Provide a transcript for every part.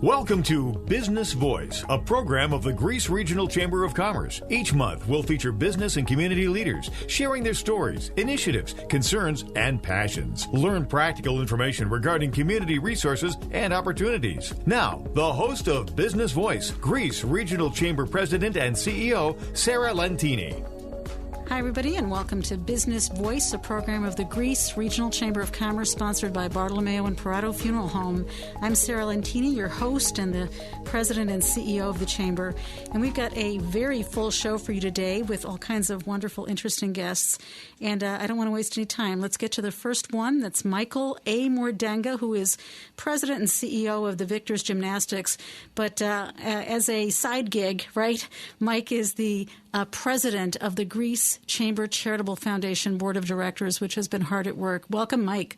Welcome to Business Voice, a program of the Greece Regional Chamber of Commerce. Each month, we'll feature business and community leaders sharing their stories, initiatives, concerns, and passions. Learn practical information regarding community resources and opportunities. Now, the host of Business Voice, Greece Regional Chamber President and CEO, Sarah Lentini. Hi, everybody, and welcome to Business Voice, a program of the Greece Regional Chamber of Commerce sponsored by Bartolomeo and Parado Funeral Home. I'm Sarah Lentini, your host and the president and CEO of the Chamber. And we've got a very full show for you today with all kinds of wonderful, interesting guests. And I don't want to waste any time. Let's get to the first one. That's Michael A. Mordenga, who is president and CEO of the Victors Gymnastics. But as a side gig, right, Mike is the president of the Greece Chamber Charitable Foundation Board of Directors, which has been hard at work. Welcome, Mike.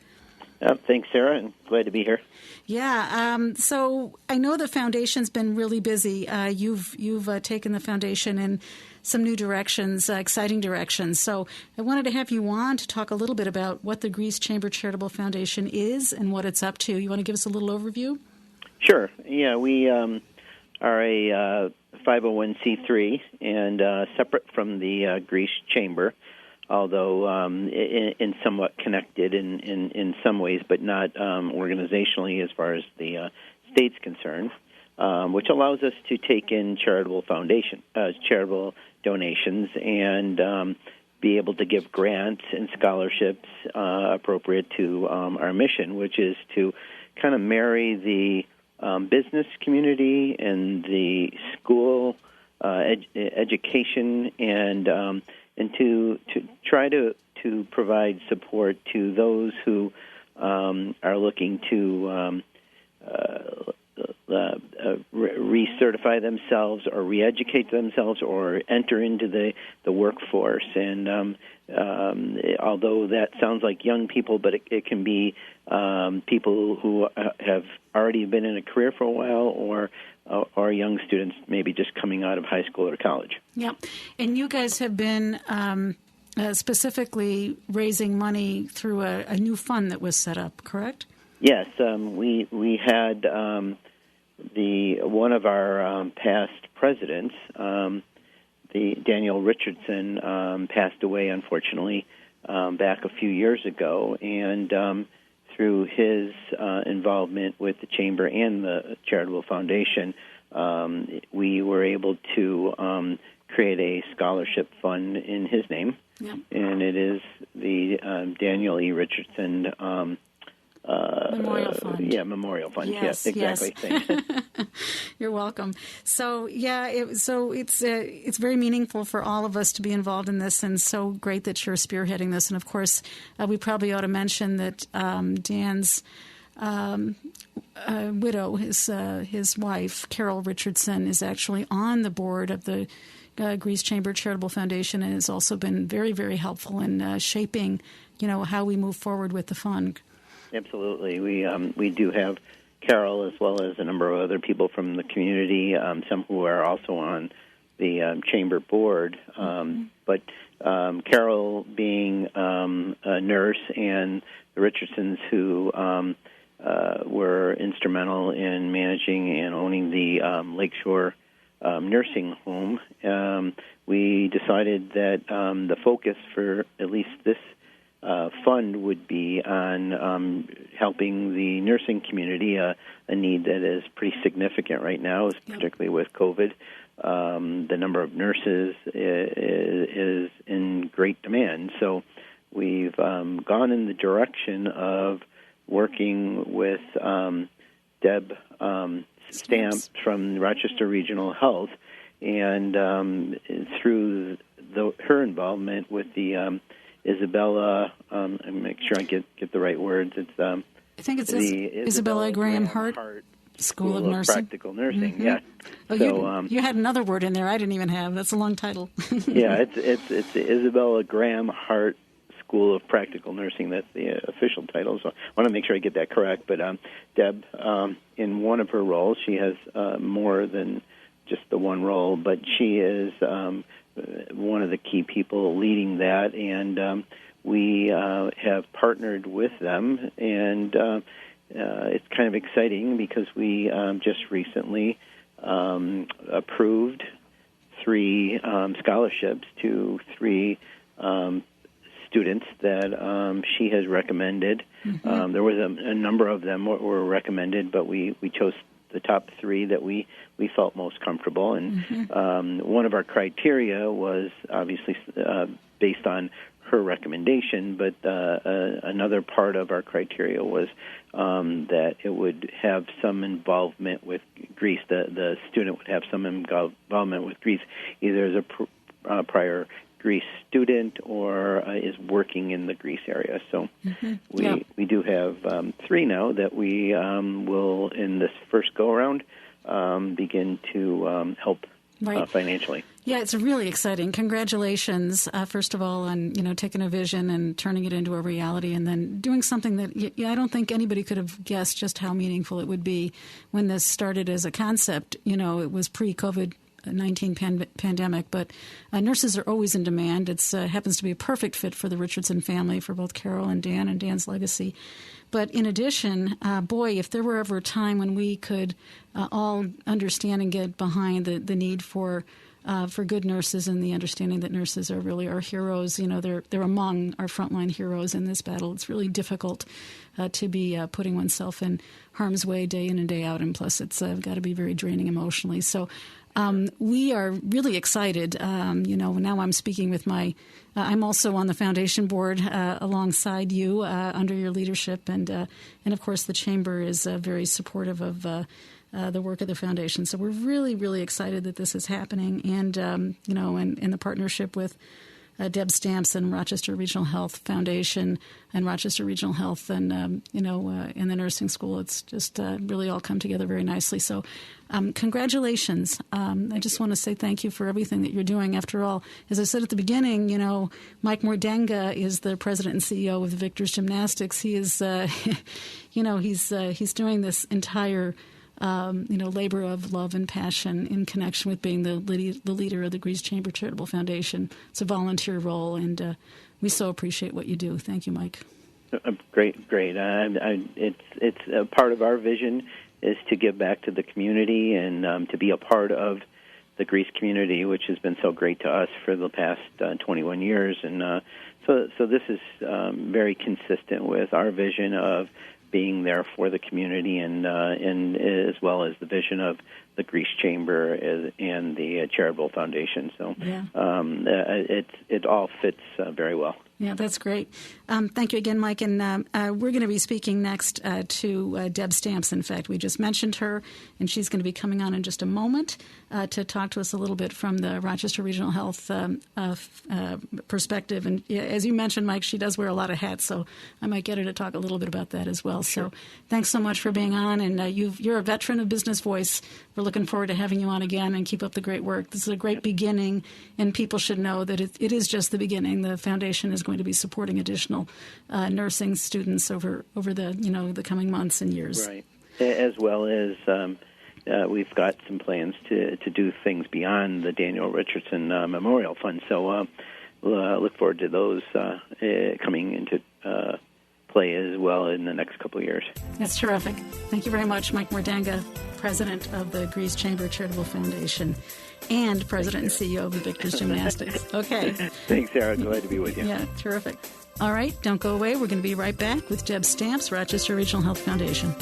Thanks, Sarah, and glad to be here. Yeah, so I know the foundation's been really busy. You've taken the foundation in some new directions, exciting directions. So I wanted to have you on to talk a little bit about what the Greece Chamber Charitable Foundation is and what it's up to. You want to give us a little overview? Sure. Yeah, we are a 501c3 and separate from the Greece Chamber, although in somewhat connected in some ways, but not organizationally as far as the state's concerned, which allows us to take in charitable donations and be able to give grants and scholarships appropriate to our mission, which is to kind of marry the business community and the school education and to try to provide support to those who are looking to recertify themselves or re-educate themselves or enter into the workforce. And although that sounds like young people, but it can be people who have already been in a career for a while or young students maybe just coming out of high school or college. Yeah, and you guys have been specifically raising money through a new fund that was set up, correct? Yes, we had one of our past presidents, the Daniel Richardson, passed away unfortunately back a few years ago, and through his involvement with the Chamber and the Charitable Foundation, we were able to create a scholarship fund in his name, and it is the Daniel E. Richardson Memorial Fund. Yeah, Memorial Fund. Yes, exactly. Yes. You're welcome. So, it's very meaningful for all of us to be involved in this, and so great that you're spearheading this. And, of course, we probably ought to mention that Dan's widow, his wife, Carol Richardson, is actually on the board of the Greece Chamber Charitable Foundation and has also been very, very helpful in shaping, how we move forward with the fund. Absolutely. We do have Carol as well as a number of other people from the community, some who are also on the Chamber board. But Carol being a nurse and the Richardsons who were instrumental in managing and owning the Lakeshore nursing home, we decided that the focus for at least this fund would be on helping the nursing community, a need that is pretty significant right now, particularly with COVID. The number of nurses is in great demand. So we've gone in the direction of working with Deb Stamps from Rochester Regional Health, and through her involvement with the Isabella, make sure I get the right words. It's I think it's the Isabella Graham Hart School of Nursing. Practical Nursing. Mm-hmm. Yeah. Oh, so you had another word in there I didn't even have. That's a long title. Yeah, it's the Isabella Graham Hart School of Practical Nursing. That's the official title. So I want to make sure I get that correct. But Deb, in one of her roles, she has more than just the one role, but she is one of the key people leading that, and we have partnered with them and it's kind of exciting because we just recently approved 3 scholarships to 3 students that she has recommended. Mm-hmm. There was a number of them were recommended, but we chose the top 3 that we felt most comfortable. And one of our criteria was obviously based on her recommendation, but another part of our criteria was that it would have some involvement with Greece. The student would have some involvement with Greece, either as a prior Greece student or is working in the Greece area. So we do have 3 now that we will, in this first go-around, begin to help financially. Yeah, it's really exciting. Congratulations, first of all, on taking a vision and turning it into a reality, and then doing something that I don't think anybody could have guessed just how meaningful it would be when this started as a concept. It was pre-COVID-19 pandemic, but nurses are always in demand. It happens to be a perfect fit for the Richardson family, for both Carol and Dan and Dan's legacy. But in addition, if there were ever a time when we could all understand and get behind the need for good nurses and the understanding that nurses are really our heroes, they're among our frontline heroes in this battle. It's really difficult to be putting oneself in harm's way day in and day out, and plus it's got to be very draining emotionally. So we are really excited. Now I'm speaking with I'm also on the foundation board alongside you under your leadership, and of course the chamber is very supportive of the work of the foundation. So we're really, really excited that this is happening, and in the partnership with Deb Stamps and Rochester Regional Health Foundation and Rochester Regional Health and in the nursing school, it's just really all come together very nicely. So congratulations. I just want to say thank you for everything that you're doing. After all, as I said at the beginning, Mike Mordenga is the president and CEO of the Victor's Gymnastics. He is, he's doing this entire labor of love and passion in connection with being the leader of the Greece Chamber Charitable Foundation. It's a volunteer role, and we so appreciate what you do. Thank you, Mike. Great. It's a part of our vision is to give back to the community and to be a part of the Greece community, which has been so great to us for the past 21 years. And so this is very consistent with our vision of being there for the community, and as well as the vision of the Greece Chamber and the Charitable Foundation. So it all fits very well. Yeah, that's great. Thank you again, Mike. And we're going to be speaking next to Deb Stamps. In fact, we just mentioned her, and she's going to be coming on in just a moment to talk to us a little bit from the Rochester Regional Health perspective. And as you mentioned, Mike, she does wear a lot of hats, so I might get her to talk a little bit about that as well. Sure. So thanks so much for being on. And you're a veteran of Business Voice. We're looking forward to having you on again, and keep up the great work. This is a great beginning, and people should know that it is just the beginning. The foundation is going to be supporting additional nursing students over the coming months and years. Right. As well as we've got some plans to do things beyond the Daniel Richardson Memorial Fund. So look forward to those coming into play as well in the next couple of years. That's terrific. Thank you very much, Mike Mordenga, president of the Greece Chamber Charitable Foundation and president and CEO of the Victor's Gymnastics. Okay. Thanks, Sarah. Glad to be with you. Yeah, terrific. All right, don't go away. We're going to be right back with Deb Stamps, Rochester Regional Health Foundation.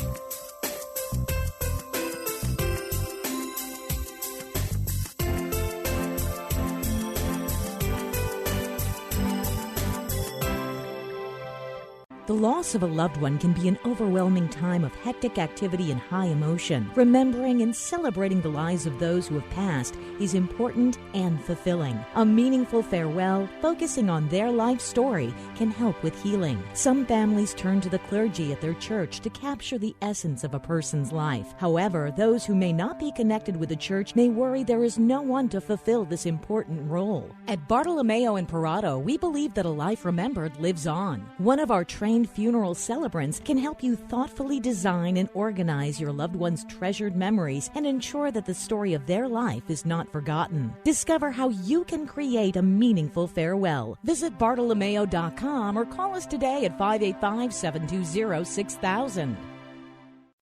The loss of a loved one can be an overwhelming time of hectic activity and high emotion. Remembering and celebrating the lives of those who have passed is important and fulfilling. A meaningful farewell, focusing on their life story, can help with healing. Some families turn to the clergy at their church to capture the essence of a person's life. However, those who may not be connected with the church may worry there is no one to fulfill this important role. At Bartolomeo and Parado, we believe that a life remembered lives on. One of our trained funeral celebrants can help you thoughtfully design and organize your loved one's treasured memories and ensure that the story of their life is not forgotten. Discover how you can create a meaningful farewell. Visit Bartolomeo.com or call us today at 585-720-6000.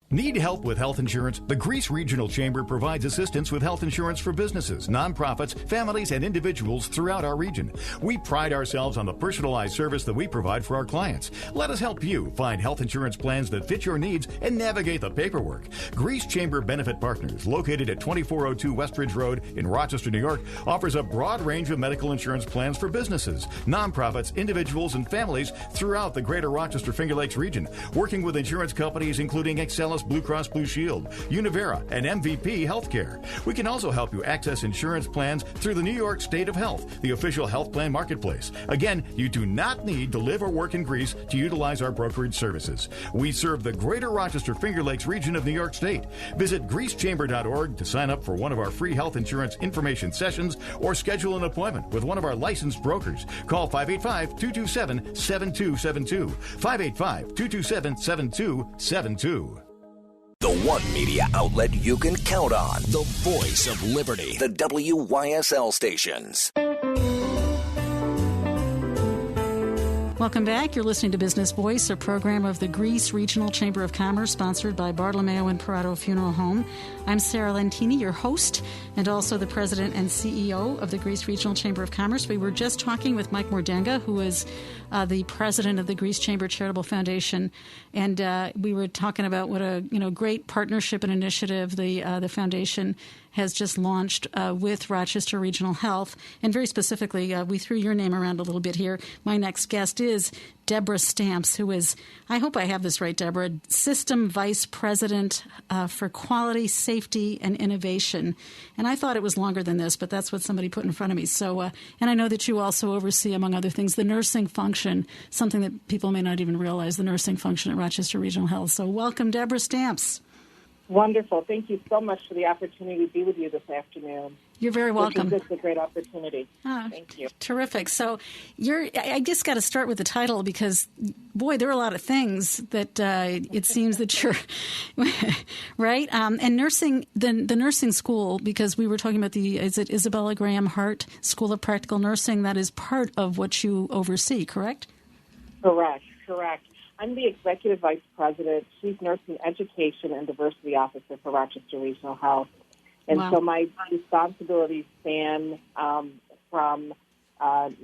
Need help with health insurance? The Greece Regional Chamber provides assistance with health insurance for businesses, nonprofits, families, and individuals throughout our region. We pride ourselves on the personalized service that we provide for our clients. Let us help you find health insurance plans that fit your needs and navigate the paperwork. Greece Chamber Benefit Partners, located at 2402 Westridge Road in Rochester, New York, offers a broad range of medical insurance plans for businesses, nonprofits, individuals, and families throughout the greater Rochester Finger Lakes region, working with insurance companies including Excellus Blue Cross Blue Shield, Univera, and MVP Healthcare. We can also help you access insurance plans through the New York State of Health, the official health plan marketplace. Again, you do not need to live or work in Greece to utilize our brokerage services. We serve the greater Rochester Finger Lakes region of New York State. Visit greecechamber.org to sign up for one of our free health insurance information sessions or schedule an appointment with one of our licensed brokers. Call 585-227-7272. 585-227-7272. The one media outlet you can count on. The voice of liberty. The WYSL stations. Welcome back. You're listening to Business Voice, a program of the Greece Regional Chamber of Commerce, sponsored by Bartolomeo and Parado Funeral Home. I'm Sarah Lentini, your host, and also the president and CEO of the Greece Regional Chamber of Commerce. We were just talking with Mike Mordenga, who is the president of the Greece Chamber Charitable Foundation, and we were talking about what a great partnership and initiative the foundation has just launched with Rochester Regional Health. And very specifically, we threw your name around a little bit here. My next guest is Deborah Stamps, who is, I hope I have this right, Deborah, System Vice President for Quality, Safety, and Innovation. And I thought it was longer than this, but that's what somebody put in front of me. So, and I know that you also oversee, among other things, the nursing function, something that people may not even realize, the nursing function at Rochester Regional Health. So welcome, Deborah Stamps. Wonderful. Thank you so much for the opportunity to be with you this afternoon. You're very welcome. It's a great opportunity. Thank you. Terrific. So I just got to start with the title because, boy, there are a lot of things that it seems that you're right. And nursing, the nursing school, because we were talking about is it Isabella Graham Hart School of Practical Nursing? That is part of what you oversee, correct? Correct. I'm the Executive Vice President, Chief Nursing Education and Diversity Officer for Rochester Regional Health. And So my responsibilities span from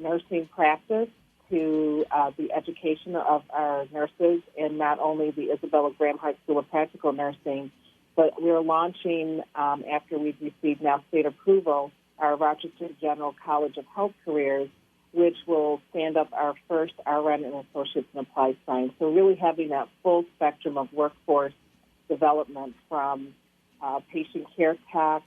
nursing practice to the education of our nurses in not only the Isabella Graham Hart School of Practical Nursing, but we're launching, after we've received now state approval, our Rochester General College of Health Careers, which will stand up our first RN and Associates in Applied Science. So really having that full spectrum of workforce development from patient care tech,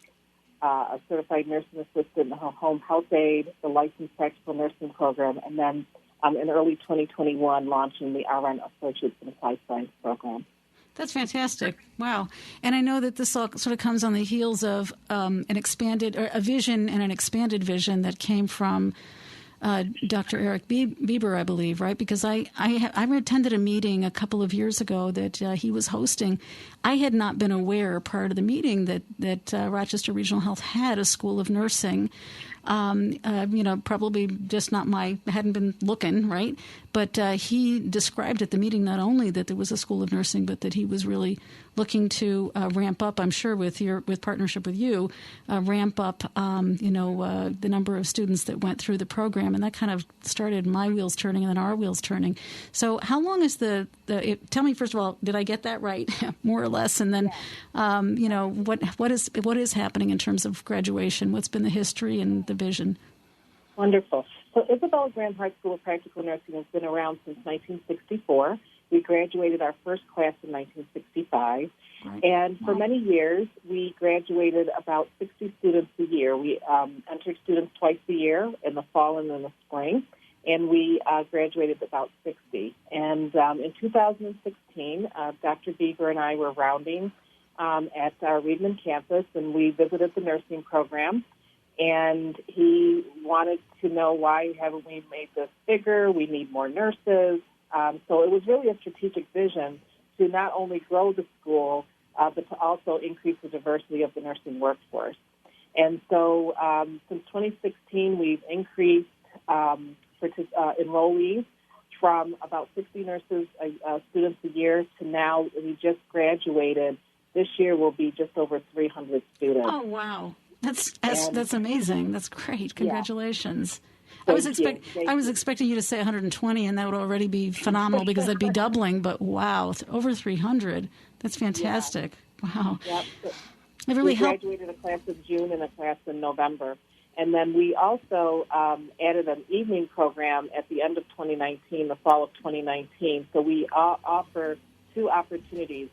a certified nursing assistant, a home health aide, the licensed practical nursing program, and then in early 2021 launching the RN Associates in Applied Science program. That's fantastic. Wow. And I know that this all sort of comes on the heels of a vision and an expanded vision that came from Dr. Eric Bieber, I believe, right? Because I attended a meeting a couple of years ago that he was hosting. I had not been aware prior to the meeting that Rochester Regional Health had a school of nursing. Probably just hadn't been looking, right? But he described at the meeting not only that there was a school of nursing, but that he was really looking to ramp up, I'm sure, with partnership with you, ramp up, the number of students that went through the program. And that kind of started my wheels turning and then our wheels turning. So how long is tell me, first of all, did I get that right, more or less? And then, what is happening in terms of graduation? What's been the history and the vision? Wonderful. So Isabella Graham Hart School of Practical Nursing has been around since 1964. We graduated our first class in 1965. Right. And for many years, we graduated about 60 students a year. We entered students twice a year, in the fall and in the spring, and we graduated about 60. And in 2016, Dr. Bieber and I were rounding at our Redmond campus, and we visited the nursing program. And he wanted to know, why haven't we made this bigger? We need more nurses. So it was really a strategic vision to not only grow the school, but to also increase the diversity of the nursing workforce. And so since 2016, we've increased enrollees from about 60 nurses students a year to now we just graduated. This year will be just over 300 students. Oh, wow. That's amazing. That's great. Congratulations. Yeah. I was expecting you to say 120, and that would already be phenomenal because that'd be doubling. But wow, it's over 300. That's fantastic. Yeah. Wow. Yep. It really helped. We graduated a class in June and a class in November. And then we also added an evening program at the end of 2019, the fall of 2019. So we offer 2 opportunities.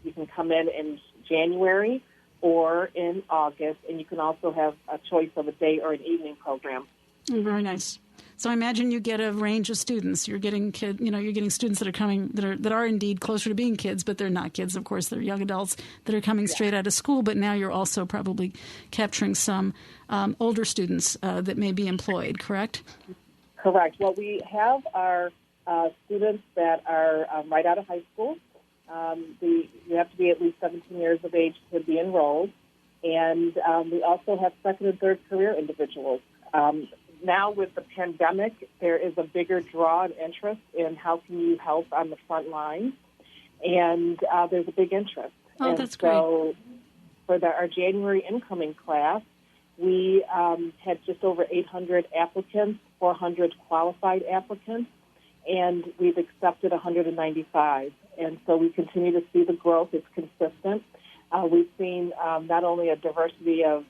You can come in January or in August, and you can also have a choice of a day or an evening program. Very nice. So I imagine you get a range of students. You're getting you're getting students that are coming that are indeed closer to being kids, but they're not kids. Of course, they're young adults that are coming straight out of school. But now you're also probably capturing some older students that may be employed. Correct? Correct. Well, we have our students that are right out of high school. You have to be at least 17 years of age to be enrolled, and we also have second and third career individuals. Now with the pandemic, there is a bigger draw and interest in how can you help on the front line, and there's a big interest. Oh, and that's great. So for our January incoming class, we had just over 800 applicants, 400 qualified applicants, and we've accepted 195. And so we continue to see the growth. It's consistent. We've seen not only a diversity of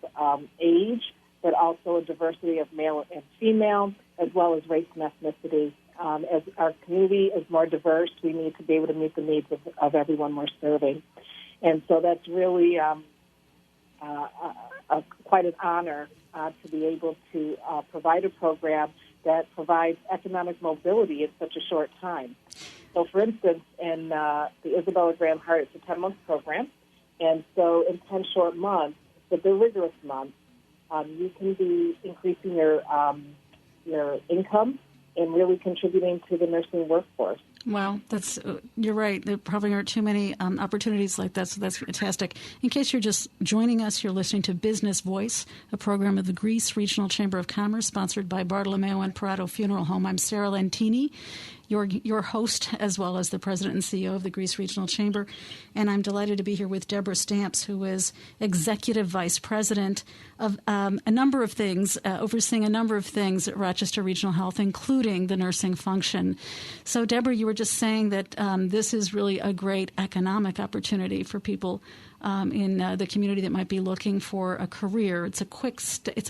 age, but also a diversity of male and female, as well as race and ethnicity. As our community is more diverse, we need to be able to meet the needs of everyone we're serving. And so that's really quite an honor to be able to provide a program that provides economic mobility in such a short time. So, for instance, in the Isabella Graham Hart, it's a 10-month program. And so in 10 short months, but they're rigorous months, you can be increasing your income and really contributing to the nursing workforce. Well, you're right. There probably aren't too many opportunities like that, so that's fantastic. In case you're just joining us, you're listening to Business Voice, a program of the Greece Regional Chamber of Commerce, sponsored by Bartolomeo and Parado Funeral Home. I'm Sarah Lentini, your host, as well as the president and CEO of the Greece Regional Chamber. And I'm delighted to be here with Deborah Stamps, who is executive vice president of a number of things, overseeing a number of things at Rochester Regional Health, including the nursing function. So, Deborah, you were just saying that this is really a great economic opportunity for people in the community that might be looking for a career. It's a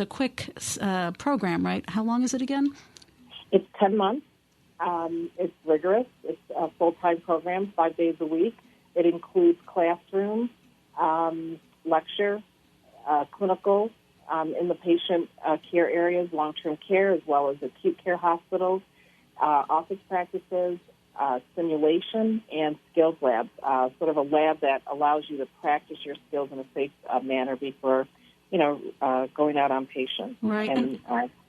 quick program, right? How long is it again? It's 10 months. It's rigorous. It's a full-time program, 5 days a week. It includes classroom, lecture, clinical, in the patient care areas, long-term care, as well as acute care hospitals, office practices, simulation, and skills labs, sort of a lab that allows you to practice your skills in a safe manner before, going out on patients. Right. And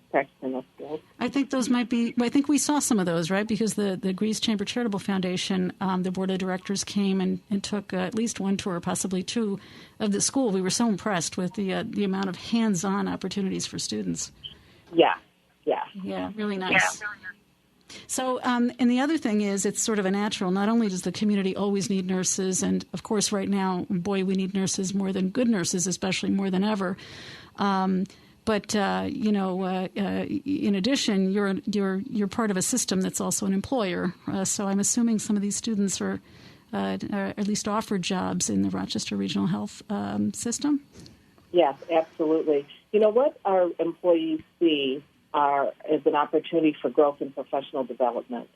practicing those skills. I think those might be, I think we saw some of those, right? Because the Greece Chamber Charitable Foundation, the board of directors came and took at least one tour, possibly two, of the school. We were so impressed with the amount of hands-on opportunities for students. Yeah, really nice. So, and the other thing is, it's sort of a natural. Not only does the community always need nurses, and of course, right now, boy, we need nurses more than good nurses, especially more than ever. But in addition, you're part of a system that's also an employer. So I'm assuming some of these students are at least offered jobs in the Rochester Regional Health system. Yes, absolutely. You know, what our employees see is an opportunity for growth and professional development.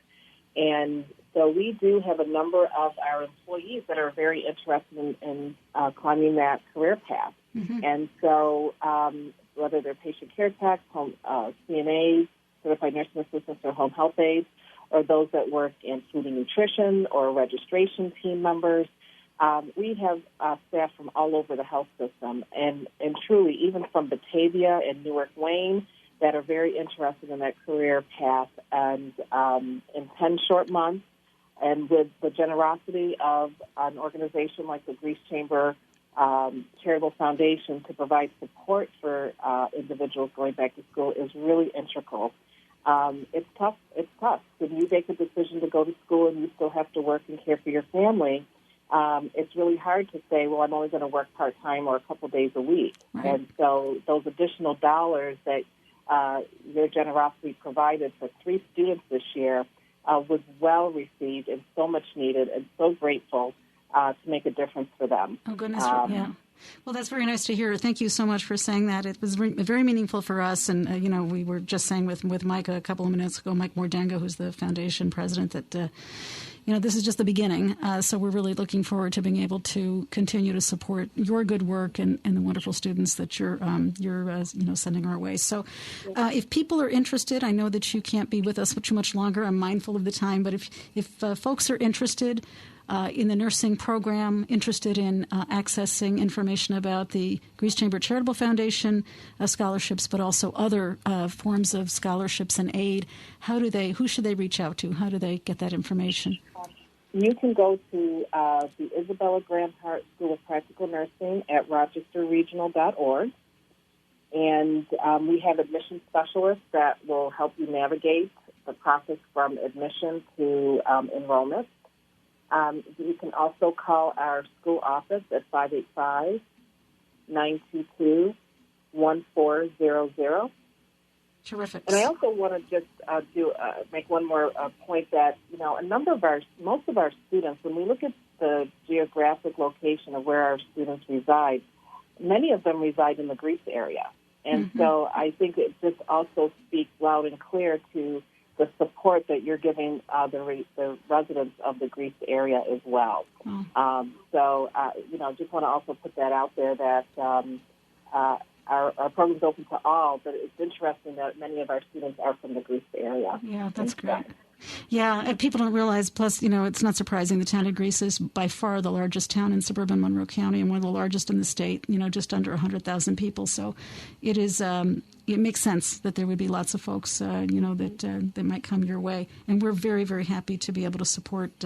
And so we do have a number of our employees that are very interested in climbing that career path. Mm-hmm. And so whether they're patient care techs, home CNAs, certified nursing assistants, or home health aides, or those that work in food and nutrition or registration team members, we have staff from all over the health system, and truly even from Batavia and Newark Wayne, that are very interested in that career path. And in 10 short months, and with the generosity of an organization like the Greece Chamber Charitable Foundation to provide support for individuals going back to school is really integral. it's tough. It's tough. When you make a decision to go to school and you still have to work and care for your family, it's really hard to say, well, I'm only going to work part-time or a couple days a week. Right. And so those additional dollars that your generosity provided for 3 students this year was well received and so much needed, and so grateful to make a difference for them. Oh, goodness. Yeah. Well, that's very nice to hear. Thank you so much for saying that. It was very meaningful for us. And, we were just saying with Mike a couple of minutes ago, Mike Mordenga, who's the foundation president, that, this is just the beginning. So we're really looking forward to being able to continue to support your good work and the wonderful students that you're sending our way. So if people are interested, I know that you can't be with us too much longer. I'm mindful of the time. But if folks are interested in the nursing program, interested in accessing information about the Greece Chamber Charitable Foundation scholarships, but also other forms of scholarships and aid, who should they reach out to? How do they get that information? You can go to the Isabella Hart School of Practical Nursing at rochesterregional.org. And we have admission specialists that will help you navigate the process from admission to enrollment. You can also call our school office at 585-922-1400. Terrific. And I also want to just make one more point that, most of our students, when we look at the geographic location of where our students reside, many of them reside in the Greece area. And so I think it just also speaks loud and clear to the support that you're giving the residents of the Greece area as well. Just want to also put that out there that our program is open to all, but it's interesting that many of our students are from the Greece area. Yeah, that's great. Yeah, and people don't realize, plus, it's not surprising, the town of Greece is by far the largest town in suburban Monroe County and one of the largest in the state, just under 100,000 people. So it is, it makes sense that there would be lots of folks, that might come your way. And we're very, very happy to be able to support,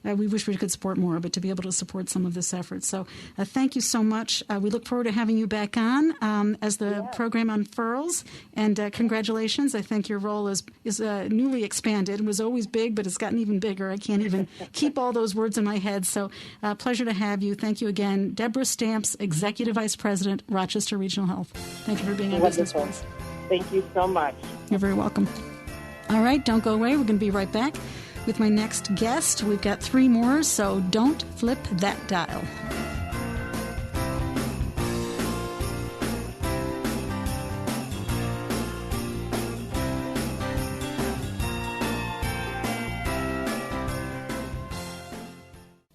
we wish we could support more, but to be able to support some of this effort. So thank you so much. We look forward to having you back on as the program unfurls. And congratulations. I think your role is newly expanded. It was always big, but it's gotten even bigger. I can't even keep all those words in my head. So pleasure to have you. Thank you again. Deborah Stamps, Executive Vice President, Rochester Regional Health. Thank you for being on Business Voice. Thank you so much. You're very welcome. All right, don't go away. We're going to be right back with my next guest. We've got 3 more, so don't flip that dial.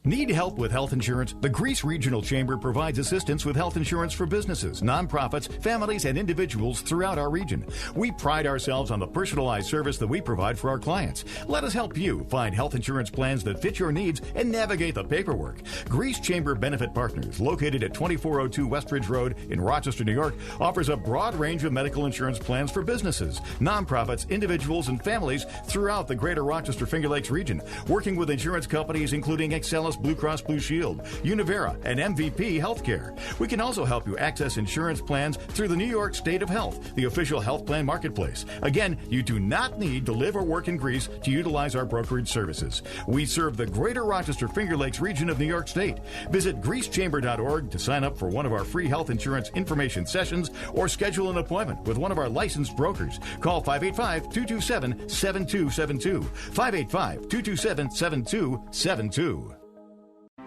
Need help with health insurance? The Greece Regional Chamber provides assistance with health insurance for businesses, nonprofits, families, and individuals throughout our region. We pride ourselves on the personalized service that we provide for our clients. Let us help you find health insurance plans that fit your needs and navigate the paperwork. Greece Chamber Benefit Partners, located at 2402 Westridge Road in Rochester, New York, offers a broad range of medical insurance plans for businesses, nonprofits, individuals, and families throughout the greater Rochester Finger Lakes region, working with insurance companies including Excellus Blue Cross Blue Shield, Univera, and MVP Healthcare. We can also help you access insurance plans through the New York State of Health, the official health plan marketplace. Again, you do not need to live or work in Greece to utilize our brokerage services. We serve the greater Rochester Finger Lakes region of New York State. Visit greecechamber.org to sign up for one of our free health insurance information sessions or schedule an appointment with one of our licensed brokers. Call 585-227-7272. 585-227-7272.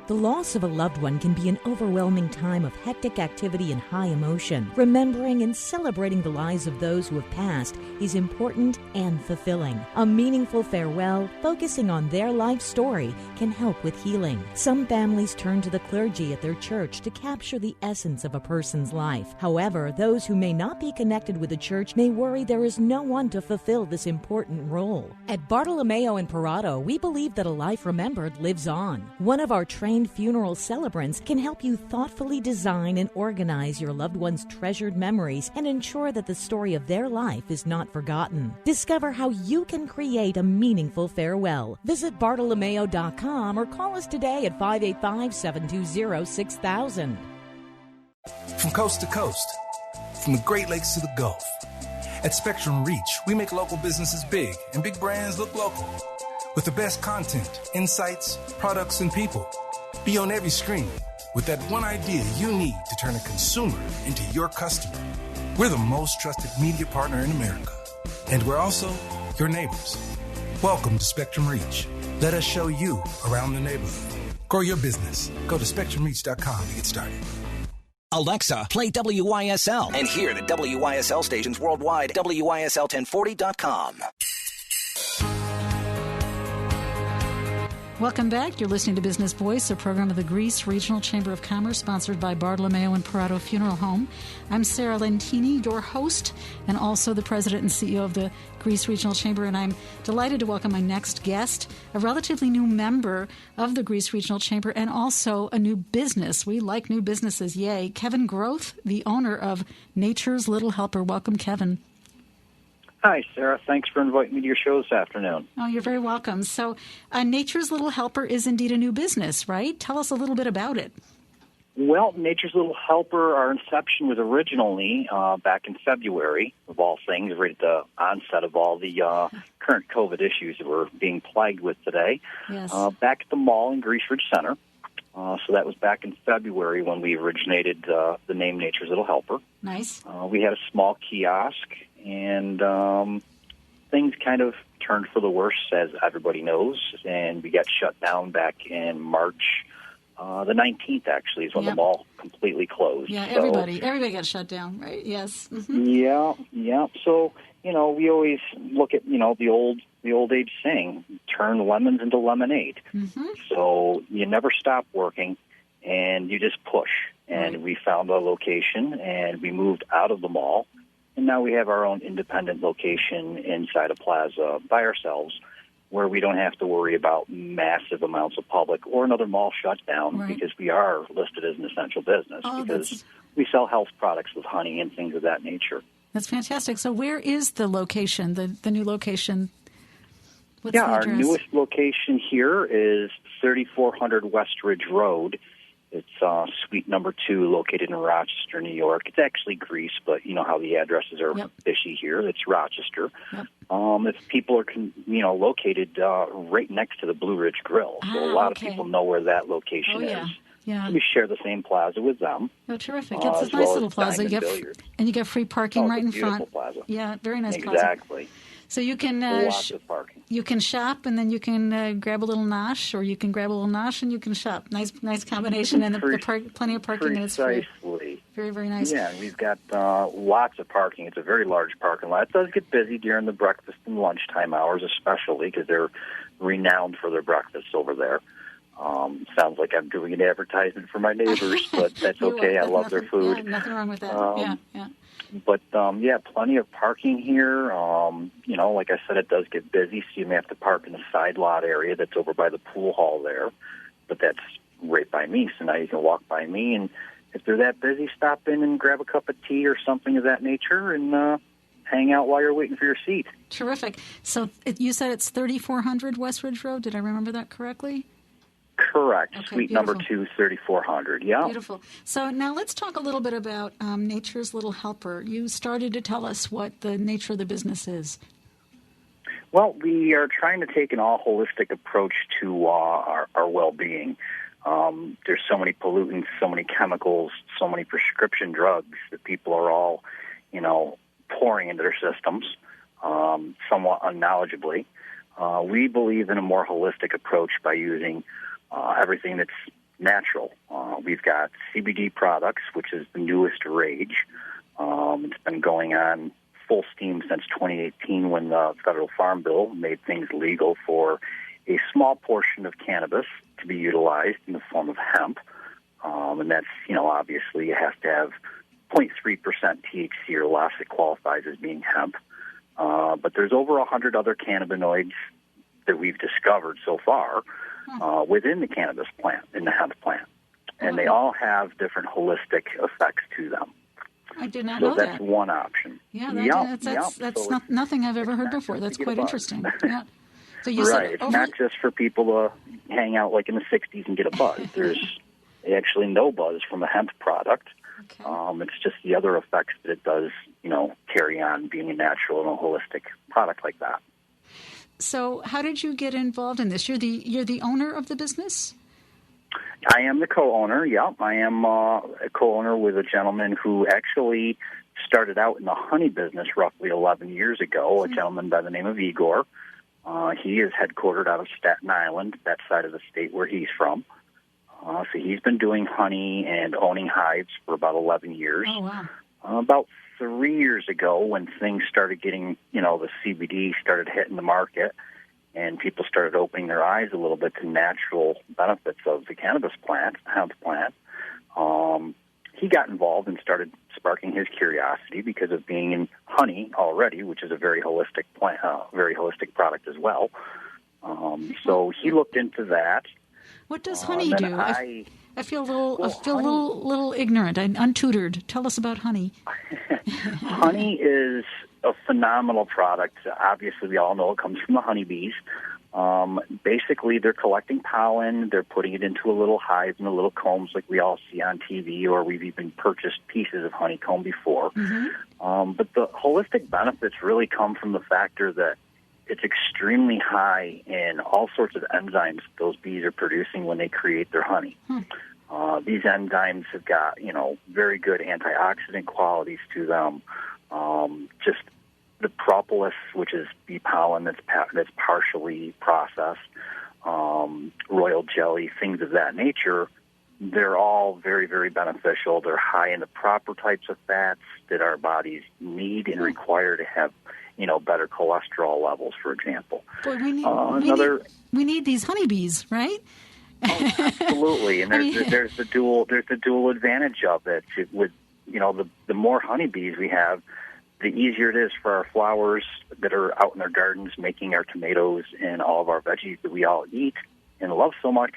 The loss of a loved one can be an overwhelming time of hectic activity and high emotion. Remembering and celebrating the lives of those who have passed is important and fulfilling. A meaningful farewell, focusing on their life story, can help with healing. Some families turn to the clergy at their church to capture the essence of a person's life. However, those who may not be connected with the church may worry there is no one to fulfill this important role. At Bartolomeo and Parado, we believe that a life remembered lives on. One of our trained funeral celebrants can help you thoughtfully design and organize your loved one's treasured memories and ensure that the story of their life is not forgotten. Discover how you can create a meaningful farewell. Visit Bartolomeo.com or call us today at 585-720-6000. From coast to coast, from the Great Lakes to the Gulf, At Spectrum Reach, we make local businesses big and big brands look local. With the best content, insights, products, and people. Be on every screen with that one idea you need to turn a consumer into your customer. We're the most trusted media partner in America. And we're also your neighbors. Welcome to Spectrum Reach. Let us show you around the neighborhood. Grow your business. Go to SpectrumReach.com to get started. Alexa, play WYSL. And hear the WYSL stations worldwide. WYSL1040.com. Welcome back. You're listening to Business Voice, a program of the Greece Regional Chamber of Commerce, sponsored by Bartolomeo and Parado Funeral Home. I'm Sarah Lentini, your host, and also the president and CEO of the Greece Regional Chamber, and I'm delighted to welcome my next guest, a relatively new member of the Greece Regional Chamber, and also a new business. We like new businesses, yay. Kevin Groth, the owner of Nature's Little Helper. Welcome, Kevin. Hi, Sarah. Thanks for inviting me to your show this afternoon. Oh, you're very welcome. So Nature's Little Helper is indeed a new business, right? Tell us a little bit about it. Well, Nature's Little Helper, our inception was originally back in February, of all things, right at the onset of all the current COVID issues that we're being plagued with today. Yes. Back at the mall in Greece Ridge Center. So that was back in February when we originated the name Nature's Little Helper. Nice. We had a small kiosk, and things kind of turned for the worse, as everybody knows, and we got shut down back in March. The 19th, actually, is when the mall completely closed. Yeah, everybody got shut down, right? Yes. Mm-hmm. Yeah. So, we always look at, the old age saying, turn lemons into lemonade. Mm-hmm. So you never stop working, and you just push. And we found a location, and we moved out of the mall, and now we have our own independent location inside a plaza by ourselves, where we don't have to worry about massive amounts of public or another mall shutdown, because we are listed as an essential business, because we sell health products with honey and things of that nature. That's fantastic. So where is the location, the new location? What's the address? Our newest location here is 3400 West Ridge Road. It's suite number 2, located in Rochester, New York. It's actually Greece, but you know how the addresses are fishy here. It's Rochester. Yep. If people are, located right next to the Blue Ridge Grill, so a lot of people know where that location is. Yeah. We share the same plaza with them. Oh, terrific! It's a nice little plaza. You get free parking right in front. Plaza. Yeah, very nice plaza. Exactly. So you can lots of parking. You can shop, and then you can grab a little nosh, or you can grab a little nosh and you can shop. Nice combination, and plenty of parking, and it's free. Very, very nice. Yeah, we've got lots of parking. It's a very large parking lot. It does get busy during the breakfast and lunchtime hours, especially because they're renowned for their breakfasts over there. Sounds like I'm doing an advertisement for my neighbors, but that's okay. I love their food. Yeah, nothing wrong with that. Yeah. But, plenty of parking here. Like I said, it does get busy, so you may have to park in the side lot area that's over by the pool hall there. But that's right by me, so now you can walk by me. And if they're that busy, stop in and grab a cup of tea or something of that nature and hang out while you're waiting for your seat. Terrific. So you said it's 3400 West Ridge Road. Did I remember that correctly? Correct. Okay, suite number 2, 3400. Yeah. Beautiful. So now let's talk a little bit about Nature's Little Helper. You started to tell us what the nature of the business is. Well, we are trying to take an all-holistic approach to our well-being. There's so many pollutants, so many chemicals, so many prescription drugs that people are all, pouring into their systems, somewhat unknowledgeably. We believe in a more holistic approach by using everything that's natural. We've got CBD products, which is the newest rage. It's been going on full steam since 2018 when the Federal Farm Bill made things legal for a small portion of cannabis to be utilized in the form of hemp. And that's, obviously you have to have 0.3% THC or less. It qualifies as being hemp. But there's over 100 other cannabinoids that we've discovered so far within the cannabis plant, in the hemp plant. And they all have different holistic effects to them. I did not know that. So that's one option. Yeah, that's nothing I've ever heard before. That's quite interesting. Yeah. So you said it's not just for people to hang out like in the 60s and get a buzz. There's actually no buzz from a hemp product. Okay. It's just the other effects that it does, carry on being a natural and a holistic product like that. So how did you get involved in this? You're the owner of the business? I am the co-owner, yeah. I am a co-owner with a gentleman who actually started out in the honey business roughly 11 years ago, a gentleman by the name of Igor. He is headquartered out of Staten Island, that side of the state where he's from. So he's been doing honey and owning hives for about 11 years. Oh, wow. About 3 years ago, when things started getting, the CBD started hitting the market and people started opening their eyes a little bit to natural benefits of the cannabis plant, hemp plant, he got involved and started sparking his curiosity because of being in honey already, which is a very holistic plant, very holistic product as well. So he looked into that. What does honey do? I feel a little ignorant. I'm untutored. Tell us about honey. Honey is a phenomenal product. Obviously, we all know it comes from the honeybees. Basically, they're collecting pollen. They're putting it into a little hive and the little combs like we all see on TV, or we've even purchased pieces of honeycomb before. Mm-hmm. But the holistic benefits really come from the factor that it's extremely high in all sorts of enzymes those bees are producing when they create their honey. These enzymes have got, very good antioxidant qualities to them. Just the propolis, which is bee pollen that's partially processed, royal jelly, things of that nature, they're all very, very beneficial. They're high in the proper types of fats that our bodies need and require to have, better cholesterol levels, for example. Boy, we need these honeybees, right? Oh, absolutely, and there's the dual advantage of it. With the more honeybees we have, the easier it is for our flowers that are out in our gardens making our tomatoes and all of our veggies that we all eat and love so much.